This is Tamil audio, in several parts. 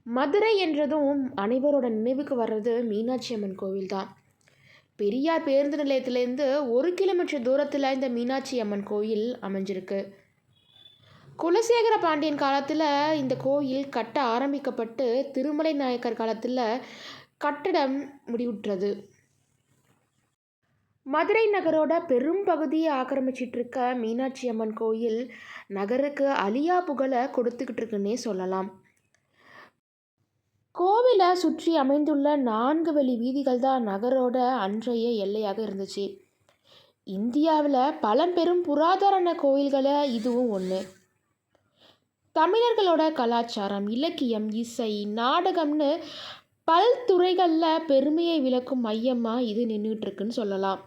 மதுரை என்றதும் அனைவரோட நினைவுக்கு வர்றது மீனாட்சி அம்மன் கோவில் தான். பெரியார் பேருந்து நிலையத்திலேருந்து 1 கிலோமீட்டர் தூரத்தில் இந்த மீனாட்சி அம்மன் கோயில் அமைஞ்சிருக்கு. குலசேகர பாண்டியன் காலத்தில் இந்த கோயில் கட்ட ஆரம்பிக்கப்பட்டு திருமலை நாயக்கர் காலத்தில் கட்டடம் முடிவுற்றது. மதுரை நகரோட பெரும் பகுதியை ஆக்கிரமிச்சிட்டு இருக்க மீனாட்சி அம்மன் கோயில் நகருக்கு அழியா புகழை கொடுத்துக்கிட்டு இருக்குன்னே சொல்லலாம். கோவிலை சுற்றி அமைந்துள்ள 4 வழி வீதிகள் தான் நகரோட அன்றைய எல்லையாக இருந்துச்சு. இந்தியாவில் பழம்பெரும் புராதன கோயில்களை இதுவும் ஒன்று. தமிழர்களோட கலாச்சாரம், இலக்கியம், இசை, நாடகம்னு பல்துறைகளில் பெருமையை விளக்கும் மையமாக இது நின்றுட்டு இருக்குன்னு சொல்லலாம்.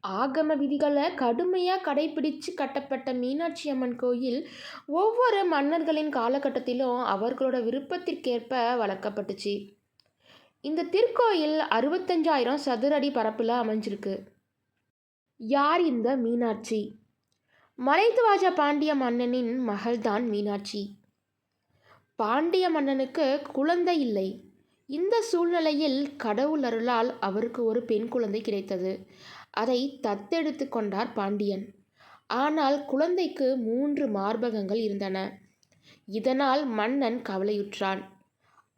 ஆகம விதிகளை கடுமையாக கடைபிடிச்சு கட்டப்பட்ட மீனாட்சி அம்மன் கோயில் ஒவ்வொரு மன்னர்களின் காலகட்டத்திலும் அவர்களோட விருப்பத்திற்கேற்ப வளர்க்கப்பட்டுச்சு. இந்த திருக்கோயில் 65,000 சதுர அடி பரப்பில் அமைஞ்சிருக்கு. யார் இந்த மீனாட்சி? மலைத்துவாஜ பாண்டிய மன்னனின் மகள்தான் மீனாட்சி. பாண்டிய மன்னனுக்கு குழந்தை இல்லை. இந்த சூழ்நிலையில் கடவுள் அருளால் அவருக்கு ஒரு பெண் குழந்தை கிடைத்தது. அதை தத்தெடுத்து கொண்டார் பாண்டியன். ஆனால் குழந்தைக்கு 3 மார்பகங்கள் இருந்தன. இதனால் மன்னன் கவலையுற்றான்.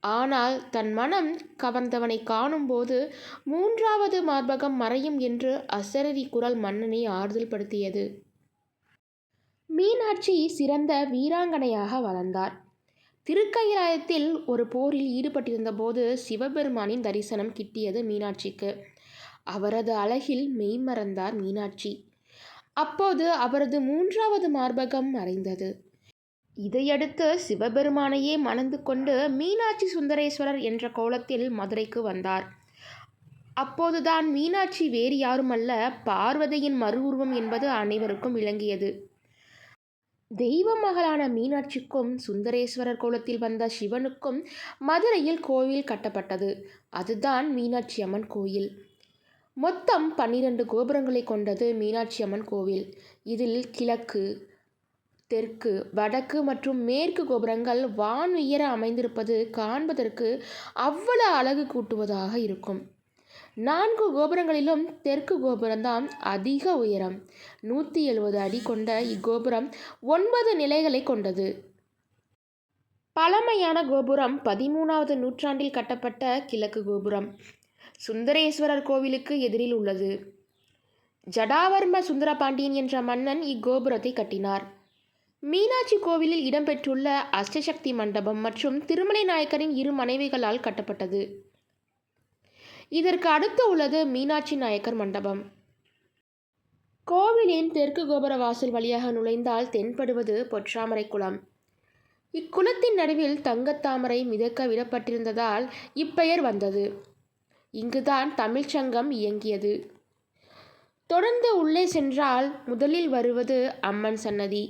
ஆனால் தன் மனம் கவர்ந்தவனை காணும்போது 3வது மார்பகம் மறையும் என்று அசரீரி குரல் மன்னனை ஆறுதல் படுத்தியது. மீனாட்சி சிறந்த வீராங்கனையாக வளர்ந்தார். திருக்கயிலாயத்தில் ஒரு போரில் ஈடுபட்டிருந்த போது சிவபெருமானின் தரிசனம் கிட்டியது மீனாட்சிக்கு. அவரது அழகில் மெய்மறந்தார் மீனாட்சி. அப்போது அவரது 3வது மார்பகம் மறைந்தது. இதையடுத்து சிவபெருமானையே மணந்து கொண்டு மீனாட்சி சுந்தரேஸ்வரர் என்ற கோலத்தில் மதுரைக்கு வந்தார். அப்போதுதான் மீனாட்சி வேறு யாருமல்ல, பார்வதியின் மறு உருவம் என்பது அனைவருக்கும் விளங்கியது. தெய்வ மகளான மீனாட்சிக்கும் சுந்தரேஸ்வரர் கோலத்தில் வந்த சிவனுக்கும் மதுரையில் கோவில் கட்டப்பட்டது. அதுதான் மீனாட்சி அம்மன் கோயில். மொத்தம் 12 கோபுரங்களை கொண்டது மீனாட்சி அம்மன் கோவில். இதில் கிழக்கு, தெற்கு, வடக்கு மற்றும் மேற்கு கோபுரங்கள் வான் உயர அமைந்திருப்பது காண்பதற்கு அவ்வளவு அழகு கூட்டுவதாக இருக்கும். 4 கோபுரங்களிலும் தெற்கு கோபுரம்தான் அதிக உயரம். 170 அடி கொண்ட இக்கோபுரம் 9 நிலைகளை கொண்டது. பழமையான கோபுரம் 13வது நூற்றாண்டில் கட்டப்பட்ட கிழக்கு கோபுரம் சுந்தரேஸ்வரர் கோவிலுக்கு எதிரில் உள்ளது. ஜடாவர்ம சுந்தரபாண்டியன் என்ற மன்னன் இக்கோபுரத்தை கட்டினார். மீனாட்சி கோவிலில் இடம்பெற்றுள்ள அஷ்டசக்தி மண்டபம் மற்றும் திருமலை நாயக்கரின் 2 மனைவிகளால் கட்டப்பட்டது. இதற்கு அடுத்து உள்ளது மீனாட்சி நாயக்கர் மண்டபம். கோவிலின் தெற்கு கோபுர வாசல் வழியாக நுழைந்தால் தென்படுவது பொற்றாமரை குளம். இக்குளத்தின் நடுவில் தங்கத்தாமரை மிதக்க விடப்பட்டிருந்ததால் இப்பெயர் வந்தது. இங்குதான் தமிழ்ச்சங்கம் இயங்கியது. தொடர்ந்து உள்ளே சென்றால் முதலில் வருவது அம்மன் சன்னதி,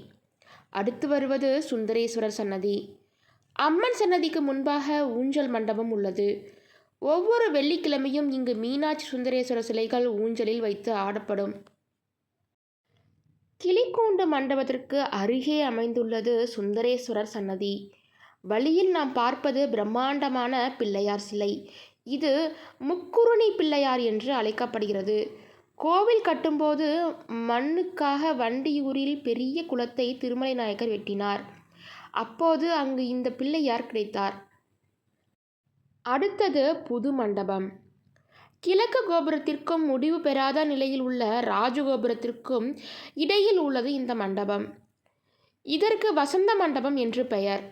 அடுத்து வருவது சுந்தரேஸ்வரர் சன்னதி. அம்மன் சன்னதிக்கு முன்பாக ஊஞ்சல் மண்டபம் உள்ளது. ஒவ்வொரு வெள்ளிக்கிழமையும் இங்கு மீனாட்சி சுந்தரேஸ்வரர் சிலைகள் ஊஞ்சலில் வைத்து ஆடப்படும். கிளிக்கூண்டு மண்டபத்திற்கு அருகே அமைந்துள்ளது சுந்தரேஸ்வரர் சன்னதி. வழியில் நாம் பார்ப்பது பிரம்மாண்டமான பிள்ளையார் சிலை. இது முக்குருணி பிள்ளையார் என்று அழைக்கப்படுகிறது. கோவில் கட்டும்போது மண்ணுக்காக வண்டியூரில் பெரிய குளத்தை திருமலை நாயக்கர் வெட்டினார். அப்போது அங்கு இந்த பிள்ளையார் கிடைத்தார். அடுத்தது புது மண்டபம். கிழக்கு கோபுரத்திற்கும் முடிவு பெறாத நிலையில் உள்ள ராஜகோபுரத்திற்கும் இடையில் உள்ளது இந்த மண்டபம். இதற்கு வசந்த மண்டபம் என்று பெயர்.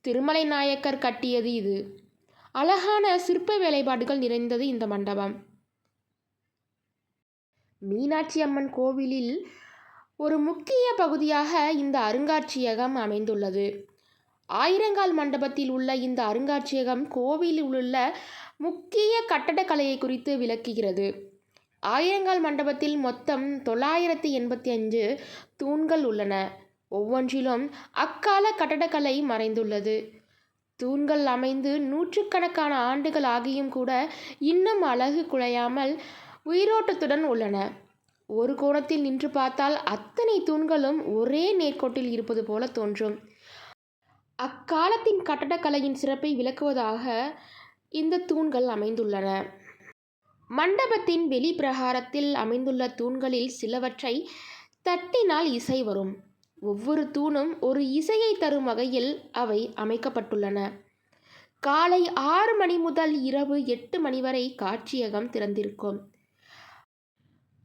திருமலை நாயக்கர் கட்டியது இது. அழகான சிற்ப வேலைப்பாடுகள் நிறைந்தது இந்த மண்டபம். மீனாட்சி அம்மன் கோவிலில் ஒரு முக்கிய பகுதியாக இந்த அருங்காட்சியகம் அமைந்துள்ளது. ஆயிரங்கால் மண்டபத்தில் உள்ள இந்த அருங்காட்சியகம் கோவிலில் உள்ள முக்கிய கட்டடக்கலையை குறித்து விளக்குகிறது. ஆயிரங்கால் மண்டபத்தில் மொத்தம் 985 தூண்கள் உள்ளன. ஒவ்வொன்றிலும் அக்கால கட்டடக்கலை மறைந்துள்ளது. தூண்கள் அமைந்து நூற்றுக்கணக்கான ஆண்டுகள் ஆகியும் கூட இன்னும் அழகு குலையாமல் உயிரோட்டத்துடன் உள்ளன. ஒரு கோணத்தில் நின்று பார்த்தால் அத்தனை தூண்களும் ஒரே நேர்கோட்டில் இருப்பது போல தோன்றும். அக்காலத்தின் கட்டடக்கலையின் சிறப்பை விளக்குவதாக இந்த தூண்கள் அமைந்துள்ளன. மண்டபத்தின் வெளிப்பிரகாரத்தில் அமைந்துள்ள தூண்களில் சிலவற்றை தட்டினால் இசை வரும். ஒவ்வொரு தூணும் ஒரு இசையை தரும் வகையில் அவை அமைக்கப்பட்டுள்ளன. காலை 6 மணி முதல் இரவு 8 மணி வரை காட்சியகம் திறந்திருக்கும்.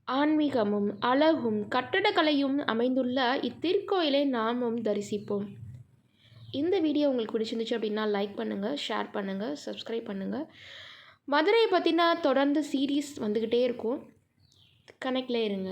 ஆன்மீகமும் அழகும் கட்டடக்கலையும் அமைந்துள்ள இத்திருக்கோயிலை நாமும் தரிசிப்போம். இந்த வீடியோ உங்களுக்கு பிடிச்சிருந்துச்சு அப்படின்னா லைக் பண்ணுங்கள், ஷேர் பண்ணுங்கள், சப்ஸ்கிரைப் பண்ணுங்கள். மதுரையை பற்றின தொடர்ந்து சீரீஸ் வந்துக்கிட்டே இருக்கும். கனெக்ட்லேயே இருங்க.